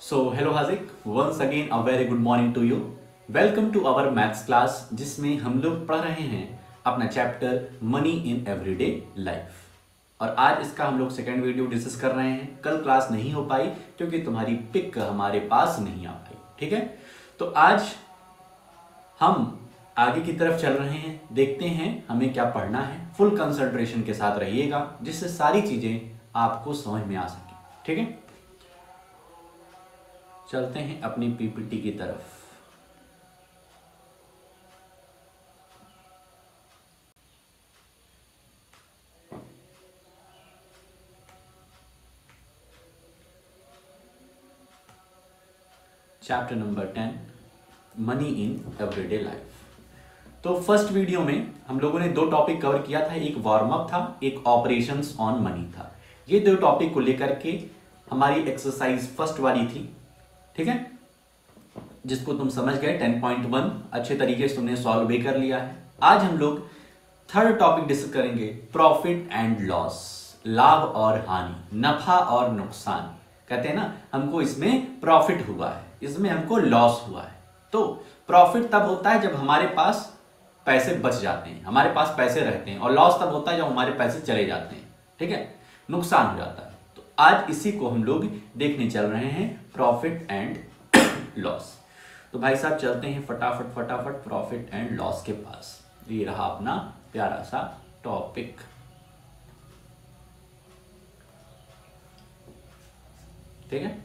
Hello हाजिक, once again a very good morning to you. Welcome to our maths class, जिसमें हम लोग पढ़ रहे हैं अपना chapter money in everyday life. और आज इसका हम लोग सेकेंड वीडियो डिस्कस कर रहे हैं। कल क्लास नहीं हो पाई क्योंकि तुम्हारी पिक हमारे पास नहीं आ पाई, ठीक है। तो आज हम आगे की तरफ चल रहे हैं, देखते हैं हमें क्या पढ़ना है। फुल कंसंट्रेशन के साथ रहिएगा जिससे सारी चीजें आपको समझ में आ सके, ठीक है। चलते हैं अपनी पीपीटी की तरफ। Chapter number 10, money in everyday life. तो फर्स्ट वीडियो में हम लोगों ने दो टॉपिक कवर किया था, एक वार्म अप था, एक ऑपरेशंस ऑन मनी था। ये दो टॉपिक को लेकर के हमारी एक्सरसाइज फर्स्ट वाली थी, ठीक है, जिसको तुम समझ गए। 10.1 अच्छे तरीके से तुमने सॉल्व भी कर लिया है। आज हम लोग थर्ड टॉपिक डिस्कस करेंगे, प्रॉफिट एंड लॉस, लाभ और हानि, नफा और नुकसान। कहते हैं ना, हमको इसमें प्रॉफिट हुआ है, इसमें हमको लॉस हुआ है। तो प्रॉफिट तब होता है जब हमारे पास पैसे बच जाते हैं, हमारे पास पैसे रहते हैं, और लॉस तब होता है जब हमारे पैसे चले जाते हैं, ठीक है, नुकसान हो जाता है। तो आज इसी को हम लोग देखने चल रहे हैं, प्रॉफिट एंड लॉस। तो भाई साहब चलते हैं फटाफट फटाफट प्रॉफिट एंड लॉस के पास। ये रहा अपना प्यारा सा टॉपिक। ठीक है,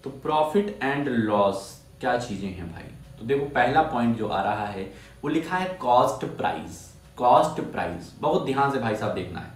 तो प्रॉफिट एंड लॉस क्या चीजें हैं भाई। तो देखो, पहला पॉइंट जो आ रहा है वो लिखा है कॉस्ट प्राइस। कॉस्ट प्राइस बहुत ध्यान से भाई साहब देखना है।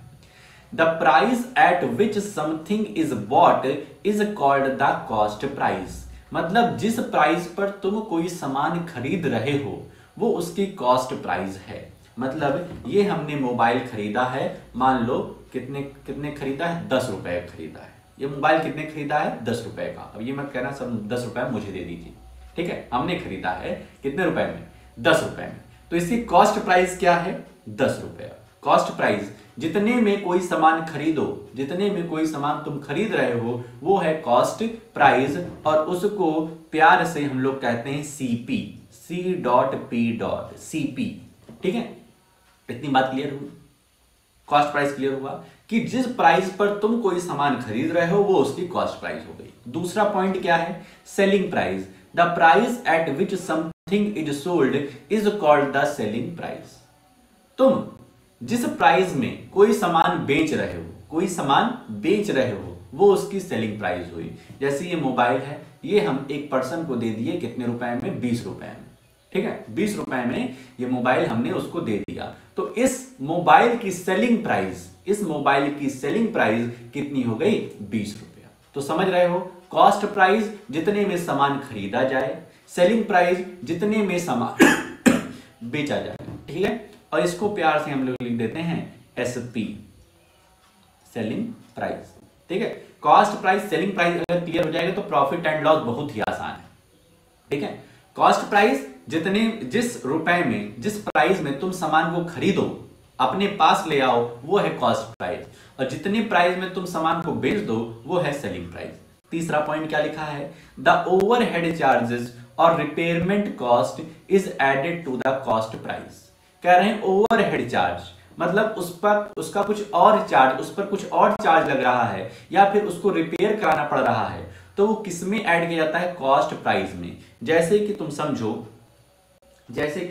The price at which something is bought is called the cost price. मतलब जिस प्राइस पर तुम कोई सामान खरीद रहे हो वो उसकी कॉस्ट प्राइस है। मतलब ये हमने मोबाइल खरीदा है, मान लो कितने कितने खरीदा है, 10 रुपए खरीदा है। ये मोबाइल कितने खरीदा है, 10 रुपए का। अब ये मत कहना सर 10 रुपए मुझे दे दीजिए, ठीक है। हमने खरीदा है कितने रुपए में, 10 रुपए में। तो इसकी कॉस्ट प्राइस क्या है, 10 रुपए। कॉस्ट प्राइस, जितने में कोई सामान खरीदो, जितने में कोई सामान तुम खरीद रहे हो वो है कॉस्ट प्राइस, और उसको प्यार से हम लोग कहते हैं सीपी, C.P. सीपी, ठीक है। इतनी बात क्लियर हुई, कॉस्ट प्राइस क्लियर हुआ कि जिस प्राइस पर तुम कोई सामान खरीद रहे हो वो उसकी कॉस्ट प्राइस हो गई। दूसरा पॉइंट क्या है, selling price. The price at which something is sold is called the selling price. तुम जिस प्राइस में कोई सामान बेच रहे हो, कोई सामान बेच रहे हो, वो उसकी सेलिंग प्राइस हुई। जैसे ये मोबाइल है, ये हम एक पर्सन को दे दिए कितने रुपए में, 20 रुपए में, ठीक है। 20 रुपए में ये मोबाइल हमने उसको दे दिया। तो इस मोबाइल की सेलिंग प्राइस, इस मोबाइल की सेलिंग प्राइस कितनी हो गई, 20 रुपया। तो समझ रहे हो, कॉस्ट प्राइस जितने में सामान खरीदा जाए, सेलिंग प्राइस जितने में सामान बेचा जाए, ठीक है। और इसको प्यार से हम लोग लिख देते हैं एसपी, सेलिंग प्राइस, ठीक है। कॉस्ट प्राइस, सेलिंग प्राइस अगर क्लियर हो जाएगा तो प्रॉफिट एंड लॉस बहुत ही आसान है, ठीक है। कॉस्ट प्राइस जितने, जिस रुपए में, जिस प्राइस में तुम सामान को खरीदो, अपने पास ले आओ, वो है कॉस्ट प्राइस। और जितने प्राइस में तुम सामान को बेच दो वो है सेलिंग प्राइस। तीसरा पॉइंट क्या लिखा है, द ओवरहेड चार्जेस और repairment cost is added to the cost price. कह रहे हैं ओवरहेड चार्ज, मतलब उस पर उसका कुछ और चार्ज, उस पर कुछ और चार्ज लग रहा है, या फिर उसको रिपेयर कराना पड़ रहा है, तो वो किस में ऐड किया जाता है, कॉस्ट प्राइस में। जैसे कि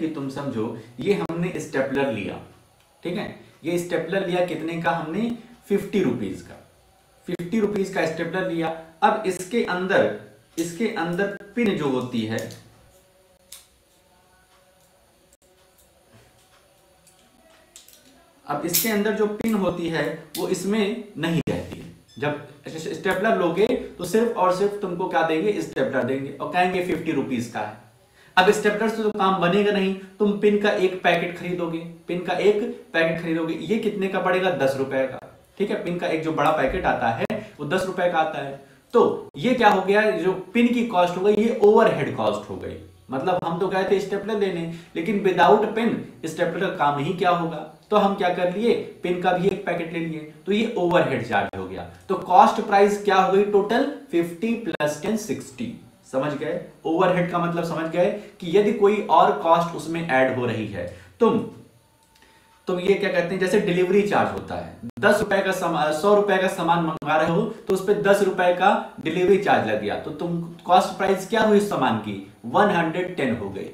तुम समझो, ये हमने स्टेपलर लिया, ठीक है। ये स्टेपलर लिया कितने का हमने, 50 रुपीज का, 50 रुपीज का स्टेपलर लिया। अब इसके अंदर पिन जो होती है, अब इसके अंदर जो पिन होती है वो इसमें नहीं रहती है। जब स्टेपलर लोगे तो सिर्फ और सिर्फ तुमको क्या देंगे, स्टेपलर देंगे और कहेंगे 50 रुपीज का है। अब स्टेपलर से तो काम बनेगा नहीं, तुम पिन का एक पैकेट खरीदोगे, पिन का एक पैकेट खरीदोगे, ये कितने का पड़ेगा, 10 रुपए का, ठीक है। पिन का एक जो बड़ा पैकेट आता है वो 10 रुपए का आता है। तो ये क्या हो गया, जो पिन की कॉस्ट हो गई ये ओवरहेड कॉस्ट हो गई। मतलब हम तो गए थे स्टेपलर लेने, लेकिन विदाउट पिन स्टेपलर का काम ही क्या होगा, तो हम क्या कर लिए, पिन का भी एक एक पैकेट ले लिए, तो ये ओवरहेड चार्ज हो गया। तो कॉस्ट प्राइस क्या हो गई टोटल 50 + 10 60। समझ गए? ओवरहेड का मतलब समझ गए कि यदि कोई और कॉस्ट उसमें ऐड हो रही है, तुम ये क्या कहते हैं, जैसे डिलीवरी चार्ज होता है, 10 रुपए का सामान, 100 रुपए का सामान मंगा रहे हो तो उस पर 10 रुपए का डिलीवरी चार्ज लग गया, तो तुम कॉस्ट प्राइस क्या हुई इस सामान की 110 हो गई।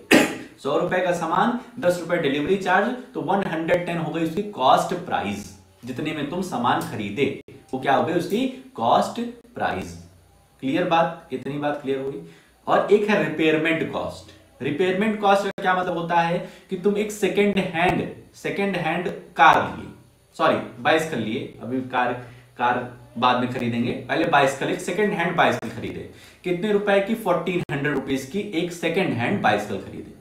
100 रुपए का सामान, 10 रुपए डिलीवरी चार्ज, तो 110 हो गई उसकी कॉस्ट प्राइस। जितने में तुम सामान खरीदे वो क्या हो गई उसकी कॉस्ट प्राइस। क्लियर बात? इतनी बात क्लियर हुई। और एक है रिपेयरमेंट कॉस्ट। रिपेयरमेंट कॉस्ट का क्या मतलब होता है कि तुम एक सेकेंड हैंड कार लिए, सॉरी बाइसिकल लिए, अभी कार बाद में खरीदेंगे, पहले बाइसिकल, एक सेकेंड हैंड बाइसिकल खरीदे, कितने रुपए की 1400 रुपीज की एक सेकेंड हैंड बाइसिकल खरीदे।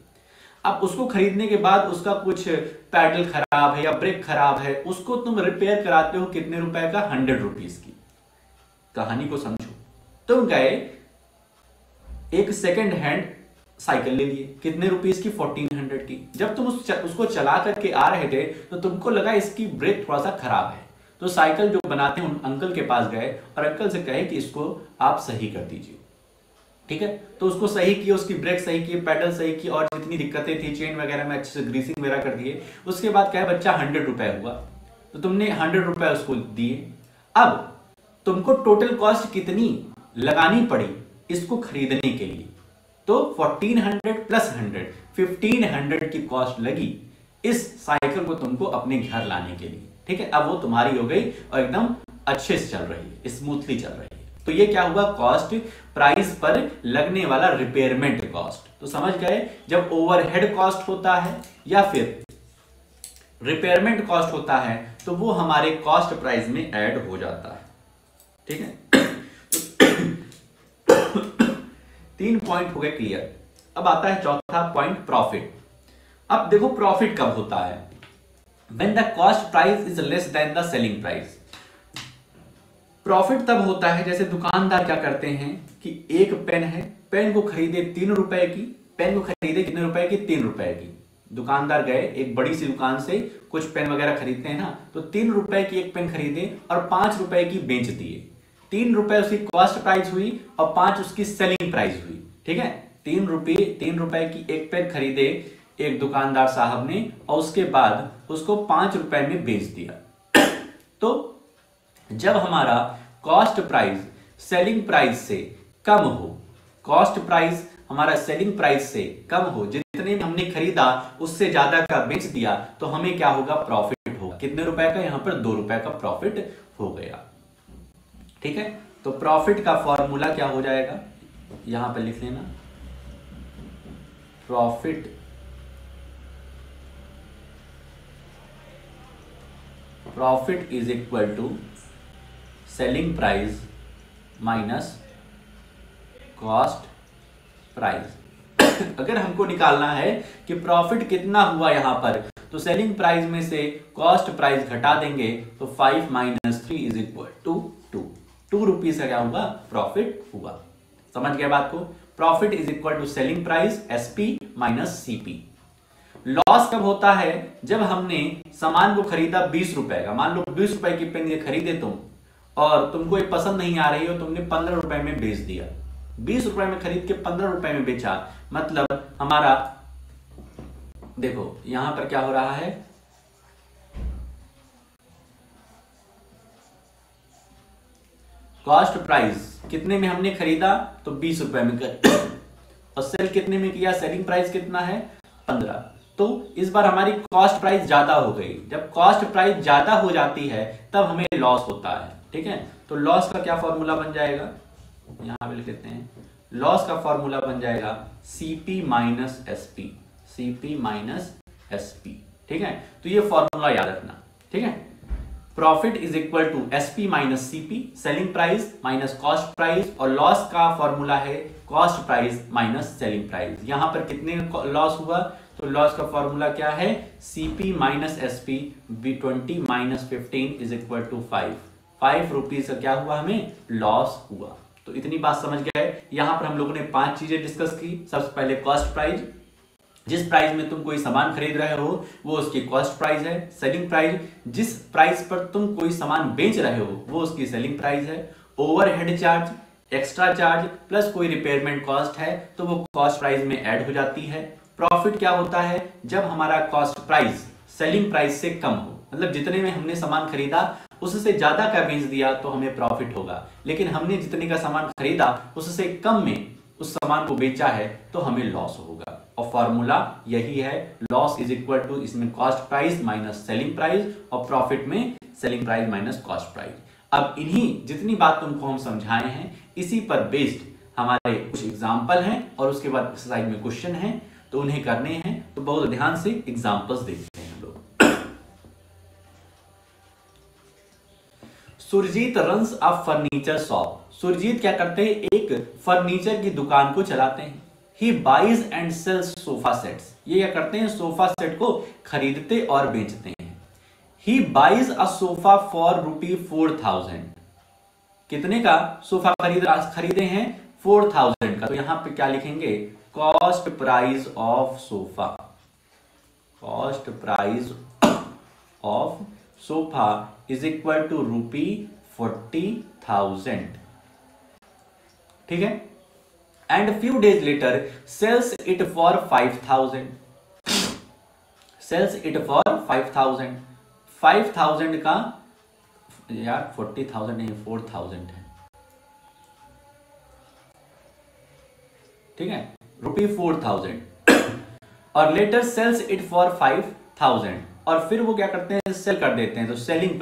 अब उसको खरीदने के बाद उसका कुछ पैडल खराब है या ब्रेक खराब है, उसको तुम रिपेयर कराते हो कितने रुपए का 100 रुपीज की। कहानी को समझो, तुम गए एक सेकेंड हैंड साइकिल ले लिए, कितने रुपीस की 1400 की। जब तुम उसको चला करके आ रहे थे तो तुमको लगा इसकी ब्रेक थोड़ा सा खराब है, तो साइकिल जो बनाते हैं उन अंकल के पास गए और अंकल से कहे कि इसको आप सही कर दीजिए। ठीक है, तो उसको सही किया, उसकी ब्रेक सही की, पैडल सही की, और जितनी दिक्कतें थी चेन वगैरह में अच्छे से ग्रीसिंग वगैरह कर दिए। उसके बाद क्या है, बच्चा 100 रुपए हुआ, तो तुमने 100 रुपए उसको दिए। अब तुमको टोटल कॉस्ट कितनी लगानी पड़ी इसको खरीदने के लिए, तो 1400 + 100 1500 की कॉस्ट लगी इस साइकिल को तुमको अपने घर लाने के लिए। ठीक है, अब वो तुम्हारी हो गई और एकदम अच्छे से चल रही है, स्मूथली चल रही है। तो ये क्या हुआ, कॉस्ट प्राइस पर लगने वाला रिपेयरमेंट कॉस्ट। तो समझ गए, जब ओवरहेड कॉस्ट होता है या फिर रिपेयरमेंट कॉस्ट होता है तो वो हमारे कॉस्ट प्राइस में ऐड हो जाता है। ठीक है, 3 पॉइंट हो गए क्लियर। अब आता है चौथा पॉइंट, प्रॉफिट। अब देखो प्रॉफिट कब होता है, when the cost price is less than the selling price. Profit तब होता है जैसे दुकानदार क्या करते हैं कि एक पेन है, पेन को खरीदे 3 रुपए की, पेन को खरीदे कितने रुपए की 3 रुपए की। दुकानदार गए एक बड़ी सी दुकान से कुछ पेन वगैरह खरीदते हैं ना, तो 3 रुपए की एक पेन खरीदे और 5 रुपए की बेच दिए। 3 रुपए उसकी कॉस्ट प्राइस हुई और 5 उसकी सेलिंग प्राइस हुई। ठीक है, 3 रुपए की एक पेन खरीदे एक दुकानदार साहब ने और उसके बाद उसको 5 रुपए में बेच दिया। तो जब हमारा कॉस्ट प्राइस सेलिंग प्राइस से कम हो, कॉस्ट प्राइस हमारा सेलिंग प्राइस से कम हो, जितने में हमने खरीदा उससे ज्यादा का बेच दिया, तो हमें क्या होगा, प्रॉफिट होगा। कितने रुपए का, यहां पर 2 रुपए का प्रॉफिट हो गया। ठीक है, तो प्रॉफिट का फॉर्मूला क्या हो जाएगा, यहां पर लिख लेना, profit is equal to selling price minus cost price. अगर हमको निकालना है कि प्रॉफिट कितना हुआ यहां पर, तो सेलिंग प्राइस में से कॉस्ट प्राइस घटा देंगे, तो 5 - 3 इज इक्वल टू 2 रुपीज का क्या हुआ, प्रॉफिट हुआ। समझ गए बात को, profit is equal to selling price SP minus CP. Loss कब होता है, जब हमने सामान को खरीदा 20 रुपए का, मान लो 20 रुपए की पेन खरीदे तुम, और तुमको ये पसंद नहीं आ रही हो, तुमने 15 रुपए में बेच दिया। 20 रुपए में खरीद के 15 रुपए में बेचा, मतलब हमारा देखो यहां पर क्या हो रहा है, कॉस्ट प्राइस कितने में हमने खरीदा, तो 20 रुपए में कर, और सेल कितने में किया, सेलिंग प्राइस कितना है 15। तो इस बार हमारी कॉस्ट प्राइस ज्यादा हो गई। जब कॉस्ट प्राइस ज्यादा हो जाती है तब हमें लॉस होता है। ठीक है, तो लॉस का क्या फॉर्मूला बन जाएगा, यहां पे लिख लेते हैं, लॉस का फॉर्मूला बन जाएगा CP minus SP, CP minus SP. ठीक है, तो ये फॉर्मूला याद रखना। ठीक है, profit is equal to SP minus CP, selling price minus cost price, और लॉस का फॉर्मूला है cost price minus selling price. यहां पर कितने लॉस हुआ, तो लॉस का फॉर्मूला क्या है, CP minus SP, B20 - 15 is equal to 5 rupees का क्या हुआ, हमें लॉस हुआ। तो इतनी बात समझ गए। यहां पर हम लोगों ने 5 चीजें डिस्कस की। सबसे पहले कॉस्ट प्राइस, जिस प्राइस में तुम कोई सामान खरीद रहे हो वो उसकी कॉस्ट प्राइस है, सेलिंग प्राइस। जिस प्राइस पर तुम कोई सामान बेच रहे हो वो उसकी सेलिंग प्राइस है। Overhead charge, extra charge plus कोई रिपेयरमेंट कॉस्ट है तो वो कॉस्ट प्राइस में ऐड हो जाती है। प्रॉफिट क्या होता है? जब हमारा कॉस्ट प्राइस सेलिंग प्राइस से कम हो, मतलब जितने में हमने सामान खरीदा उससे ज्यादा का बेच दिया तो हमें प्रॉफिट होगा, लेकिन हमने जितने का सामान खरीदा उससे कम में उस सामान को बेचा है तो हमें लॉस होगा। और फॉर्मूला यही है, लॉस इज इक्वल टू इसमें cost price minus selling price और प्रॉफिट में selling price minus cost price. अब इन्हीं जितनी बात तुमको हम समझाए हैं इसी पर बेस्ड हमारे कुछ एग्जाम्पल हैं और उसके बाद एक्सरसाइज में क्वेश्चन हैं तो उन्हें करने हैं, तो बहुत ध्यान से एग्जाम्पल्स देखते हैं हम लोग। Surjeet runs a furniture shop. Surjeet क्या करते हैं? एक फर्नीचर की दुकान को चलाते हैं। He buys and sells sofa sets. ये क्या करते हैं? सोफा सेट को खरीदते और बेचते हैं। He buys a sofa for ₹4000। कितने का सोफा खरीदे हैं? 4000 का। तो यहां पे क्या लिखेंगे? Cost price of sofa. Cost price of sofa is equal to ₹40,000। ठीक है। And few days later sells it for 5000। Sells it for 5000। 5000 का, यार 40,000 नहीं 4000 है, ठीक है, ₹4000। और लेटर सेल्स इट फॉर 5000 और फिर वो क्या करते हैं? सेल कर देते हैं। तो selling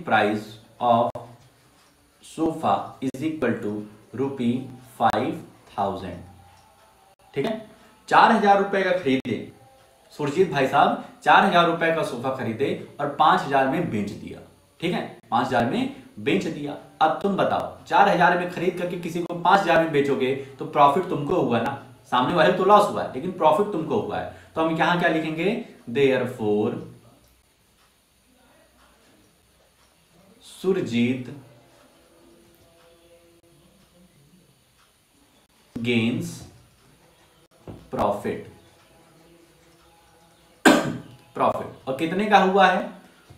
price of sofa is equal to ₹5000। ठीक है। 4000 रुपए का खरीदे सुरजीत भाई साहब, 4000 रुपए का सोफा खरीदे और 5000 में बेच दिया। ठीक है, 5000 में बेच दिया। अब तुम बताओ, 4000 में खरीद करके किसी को 5000 में बेचोगे तो प्रॉफिट तुमको हुआ ना, सामने वाले तो लॉस हुआ है लेकिन प्रॉफिट तुमको हुआ है। तो हम यहां क्या लिखेंगे? Therefore Surjeet gains profit. Profit और कितने का हुआ है?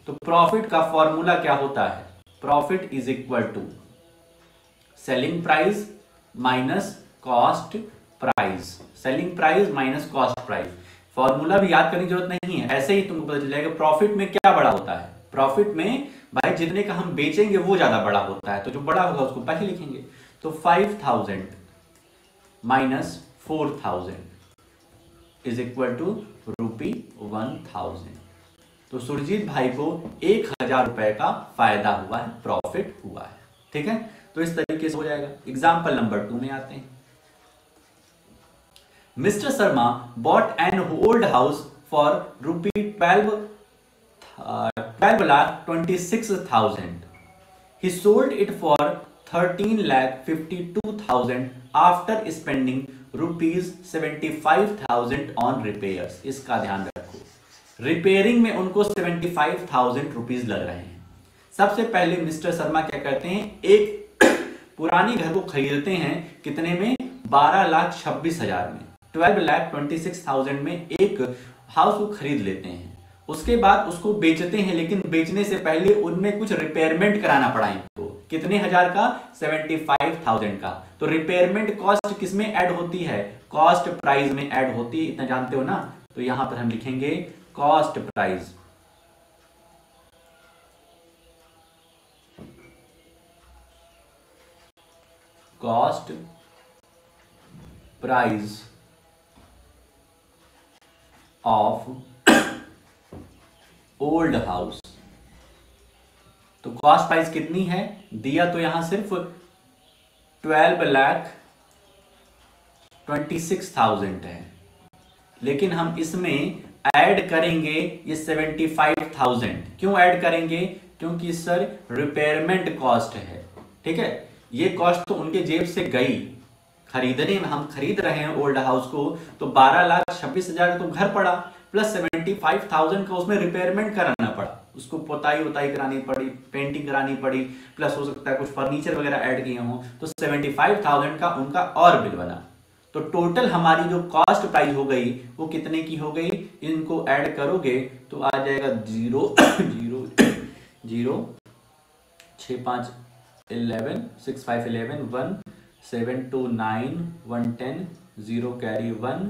तो प्रॉफिट का फॉर्मूला क्या होता है? Profit is equal to selling price minus cost price. Selling price minus cost price. Formula भी याद करने की जरूरत नहीं है, ऐसे ही तुमको पता चल जाएगा। प्रॉफिट में क्या बड़ा होता है? प्रॉफिट में भाई जितने का हम बेचेंगे वो ज्यादा बड़ा होता है, तो जो बड़ा होगा उसको पहले लिखेंगे। तो 5000 माइनस 4000 इज इक्वल टू ₹1000। तो सुरजीत भाई को 1000 रुपए का फायदा हुआ है, प्रॉफिट हुआ है। ठीक है, तो इस तरीके से हो जाएगा। एग्जाम्पल नंबर 2 में आते हैं। Mister Sharma bot an old house for ₹12,26,000। He sold it for 13,52,000 after spending ₹75,000 on repairs। इसका ध्यान रखो, रिपेयरिंग में उनको 75,000 रुपीज लग रहे हैं। सबसे पहले मिस्टर शर्मा क्या करते हैं? एक पुरानी घर को खरीदते हैं, कितने में? 12,26,000 में। 12,26,000 में एक हाउस को खरीद लेते हैं। उसके बाद उसको बेचते हैं, लेकिन बेचने से पहले उनमें कुछ रिपेयरमेंट कराना पड़ा इनको। कितने हजार का? 75,000 का। तो रिपेयरमेंट कॉस्ट किसमें ऐड होती है? कॉस्ट प्राइस में ऐड होती है, इतना जानते हो ना। तो यहां पर हम लिखेंगे cost price. Cost price of old house. तो कॉस्ट प्राइस कितनी है? दिया तो यहां सिर्फ 12,26,000 है, लेकिन हम इसमें ऐड करेंगे ये 75,000। क्यों ऐड करेंगे? क्योंकि सर रिपेयरमेंट कॉस्ट है। ठीक है, ये कॉस्ट तो उनके जेब से गई, खरीदने में हम खरीद रहे हैं ओल्ड हाउस को, तो 12,26,000 तो घर पड़ा, प्लस 75,000 का उसमें रिपेयरमेंट कराना पड़ा। उसको पोताई वोताई करानी पड़ी, पेंटिंग करानी पड़ी, प्लस हो सकता है कुछ फर्नीचर वगैरह ऐड किए हों, तो 75,000 का उनका और बिल बना। तो टोटल हमारी जो कॉस्ट प्राइस हो गई वो कितने की हो गई, इनको ऐड करोगे तो आ जाएगा 0 0 0 6 5 11 6 5 11 1 7 2 9 1 10 0 कैरी 1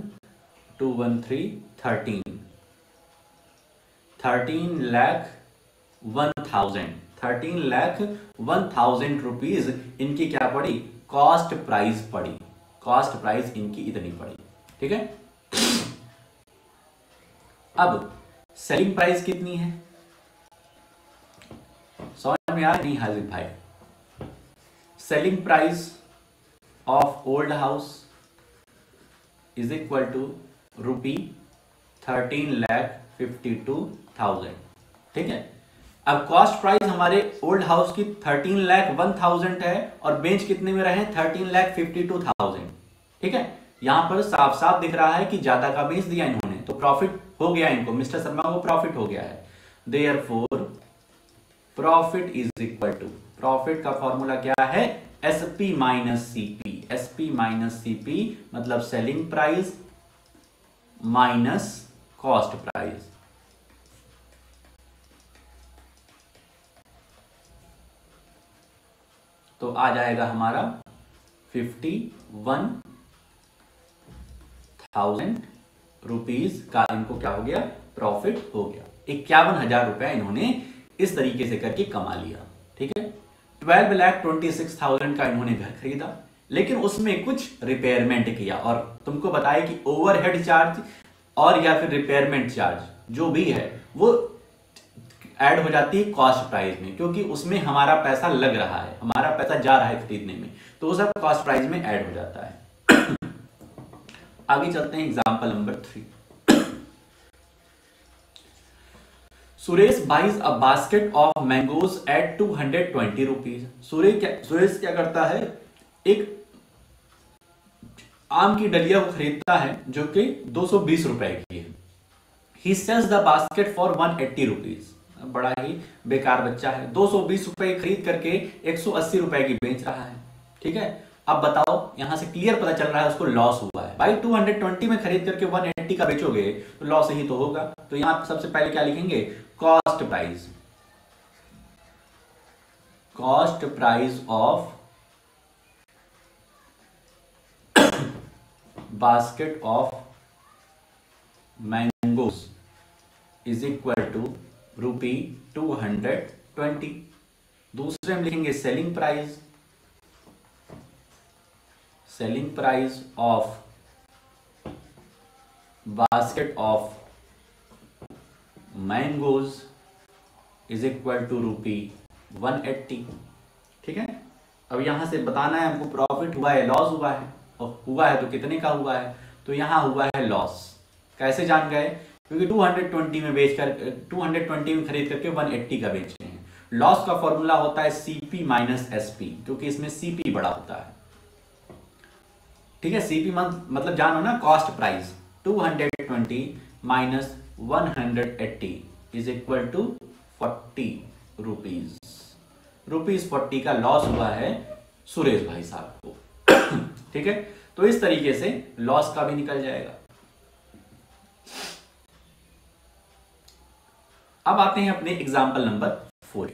2 1 3 13 लाख 13 लाख 1,000 रुपीज इनकी क्या पड़ी, कॉस्ट प्राइस पड़ी। कॉस्ट प्राइस इनकी इतनी पड़ी, ठीक है। अब सेलिंग प्राइस कितनी है, समझ में आ नहीं हाजिर भाई। Selling price of old house is equal to ₹13,52,000, ठीक है। अब कॉस्ट प्राइस हमारे ओल्ड हाउस की 13,01,000 है और बेंच कितने में रहे, 13,52,000, ठीक है। यहां पर साफ साफ दिख रहा है कि ज्यादा का बेंच दिया इन्होंने, तो प्रॉफिट हो गया इनको, मिस्टर शर्मा को प्रॉफिट हो गया है। Therefore profit is equal to, profit का फॉर्मूला क्या है, SP minus CP. SP minus CP मतलब selling price minus cost price. तो आ जाएगा हमारा 51,000 रुपीज का इनको क्या हो गया, प्रॉफिट हो गया। 51,000 रुपया इन्होंने इस तरीके से करके कमा लिया, ठीक है। 12,26,000 का इन्होंने घर खरीदा, लेकिन उसमें कुछ रिपेयरमेंट किया और तुमको बताया कि ओवरहेड चार्ज और या फिर रिपेयरमेंट चार्ज जो भी है वो ऐड हो जाती है कॉस्ट प्राइस में, क्योंकि उसमें हमारा पैसा लग रहा है, हमारा पैसा जा रहा है खरीदने में, तो वो सब कॉस्ट प्राइस में ऐड हो जाता है। आगे चलते हैं example number 3। Suresh buys a basket of mangoes at 220 rupees. Suresh क्या करता है, एक आम की डलिया को खरीदता है जो कि 220 रुपए की है। He sells the basket for 180 rupees. बड़ा ही बेकार बच्चा है, 220 रुपए खरीद करके 180 रुपए की बेच रहा है, ठीक है। अब बताओ, यहां से क्लियर पता चल रहा है उसको लॉस हुआ है। भाई 220 में खरीद करके 180 का बेचोगे तो लॉस ही तो होगा। तो यहां सबसे पहले क्या लिखेंगे, cost price. Cost price of basket of mangoes is equal to ₹220। दूसरे में लिखेंगे selling price. Selling price of basket of mangoes is equal to ₹180, ठीक है। अब यहां से बताना है हमको प्रॉफिट हुआ है लॉस हुआ है, और हुआ है तो कितने का हुआ है, तो यहां हुआ है लॉस। कैसे जान गए, क्योंकि 220 में बेचकर 220 में खरीद करके 180 का बेच रहे हैं। लॉस का फॉर्मूला होता है सीपी माइनस एसपी, क्योंकि इसमें सीपी बड़ा होता है, ठीक है। सीपी मतलब जानो ना, cost price 220 minus 180 is equal to 40 rupees. ₹40 का लॉस हुआ है सुरेश भाई साहब को, ठीक है। तो इस तरीके से लॉस का भी निकल जाएगा। अब आते हैं अपने example number 4।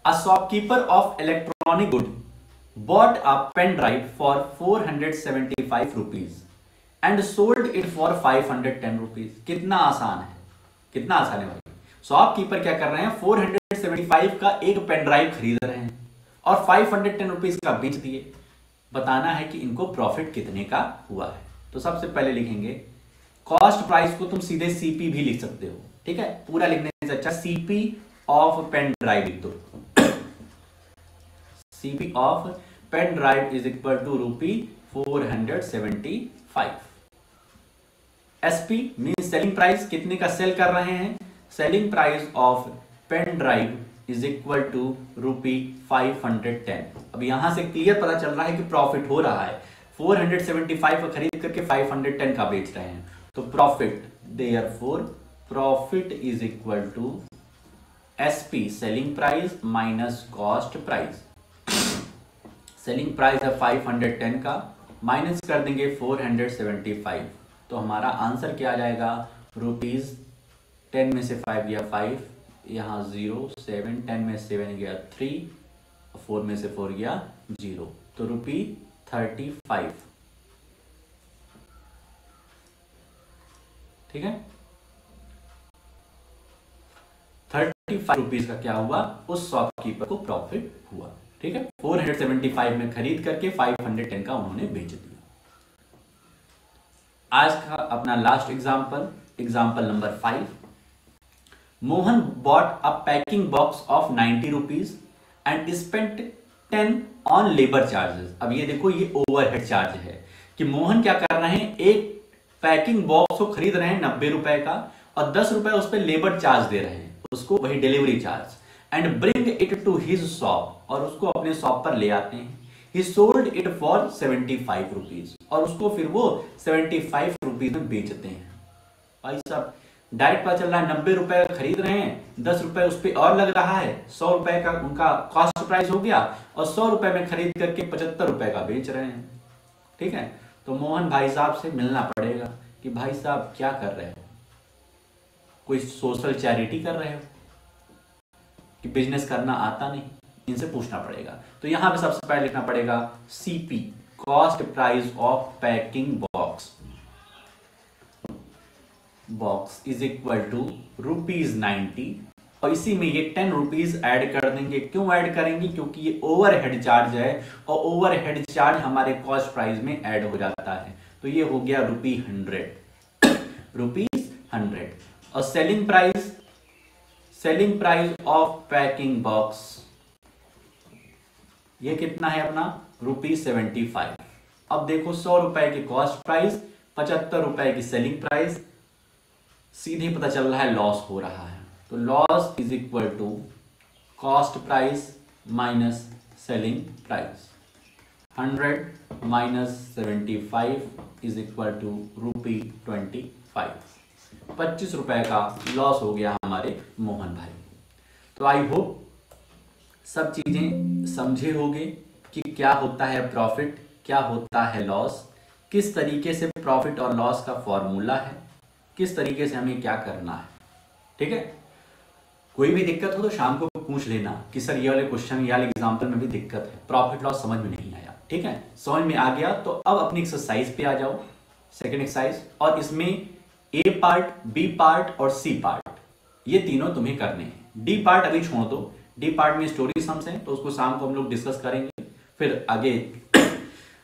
A shopkeeper of electronic good bought a pen drive for 475 rupees and sold it for 510 rupees। कितना आसान है, कितना आसान है भाई। शॉपकीपर क्या कर रहे हैं, 475 का एक पेन ड्राइव खरीद रहे हैं और 510 रुपीज का बेच दिए। बताना है कि इनको प्रॉफिट कितने का हुआ है। तो सबसे पहले लिखेंगे कॉस्ट प्राइस को, तुम सीधे सीपी भी लिख सकते हो, ठीक है। पूरा लिखने से अच्छा सीपी ऑफ पेन ड्राइव लिख दो। CP of pen drive is equal to ₹475। SP mean selling price, कितने का सेल कर रहे हैं, selling price of pen drive is equal to ₹510। अब यहां से क्लियर पता चल रहा है कि प्रॉफिट हो रहा है, 475 का खरीद करके 510 का बेच रहे हैं, तो profit, therefore profit is equal to SP selling price minus cost price. Selling price है 510 का माइनस कर देंगे 475, तो हमारा आंसर क्या आ जाएगा, रुपीज़ 10 में से 5 गया 5, यहाँ 0 7, 10 में 7 गया 3, 4 में से 4 गया 0, तो ₹35। ठीक है, 35 रुपीज का क्या हुआ, उस शॉपकीपर को प्रॉफिट हुआ। ठीक है, 475 में खरीद करके 510 का उन्होंने बेच दिया। आज का अपना last example number 5। Mohan bought a packing box of 90 rupees and spent 10 on labour charges. अब ये देखो, ये ओवरहेड चार्ज है कि मोहन क्या कर रहे हैं, एक पैकिंग बॉक्स को खरीद रहे हैं 90 रुपए का और 10 रुपए उस पर लेबर चार्ज दे रहे हैं, उसको वही delivery charge, and bring it to his shop, और उसको अपने शॉप पर ले आते हैं। He sold it for 75 rupees, और उसको फिर वो 75 रुपीज में बेचते हैं। भाई साहब डायरेक्ट पता चल रहा है 90 रुपए का खरीद रहे हैं, 10 रुपए उस पर और लग रहा है, 100 रुपए का उनका कॉस्ट प्राइस हो गया, और 100 रुपए में खरीद करके 75 रुपए का बेच रहे हैं। ठीक है, तो मोहन भाई साहब से मिलना पड़ेगा कि भाई साहब क्या कर रहे हो, कोई सोशल चैरिटी कर रहे हो कि बिजनेस करना आता नहीं, इनसे पूछना पड़ेगा। तो यहां पे सबसे पहले लिखना पड़ेगा CP, cost price of packing box is equal to ₹90, और इसी में ये 10 रुपीज ऐड कर देंगे। क्यों ऐड करेंगे, क्योंकि ये ओवरहेड चार्ज है और ओवरहेड चार्ज हमारे कॉस्ट प्राइस में ऐड हो जाता है। तो ये हो गया ₹100। और selling price of packing box ये कितना है अपना, ₹75। अब देखो 100 रुपए की कॉस्ट प्राइस, 75 रुपए की सेलिंग प्राइस, सीधे पता चल रहा है लॉस हो रहा है। तो loss is equal to cost price minus selling price, 100 minus 75 is equal to ₹25। 25 रुपए का लॉस हो गया हमारे मोहन भाई। तो आई होप सब चीजें समझे होंगे कि क्या होता है प्रॉफिट, क्या होता है लॉस, किस तरीके से प्रॉफिट और लॉस का फॉर्मूला है, किस तरीके से हमें क्या करना है। ठीक है, कोई भी दिक्कत हो तो शाम को पूछ लेना कि सर ये वाले क्वेश्चन या एग्जाम्पल में भी दिक्कत है, प्रॉफिट लॉस समझ में नहीं आया। ठीक है, समझ में आ गया तो अब अपनी एक्सरसाइज पे आ जाओ, सेकेंड एक्सरसाइज, और इसमें ए पार्ट, बी पार्ट और सी पार्ट ये तीनों तुम्हें करने हैं। डी पार्ट अभी छोड़ दो, डी पार्ट में स्टोरी सम्स हैं तो उसको शाम को हम लोग डिस्कस करेंगे, फिर आगे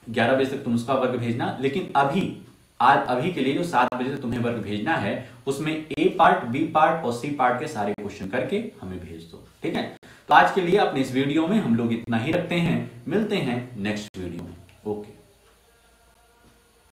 11 बजे तक तुम उसका वर्क भेजना। लेकिन अभी के लिए जो 7 बजे तक तुम्हें वर्क भेजना है उसमें ए पार्ट, बी पार्ट और सी पार्ट के सारे क्वेश्चन करके हमें भेज दो। ठीक है, तो आज के लिए अपने इस वीडियो में हम लोग इतना ही रखते हैं, मिलते हैं नेक्स्ट वीडियो में। ओके।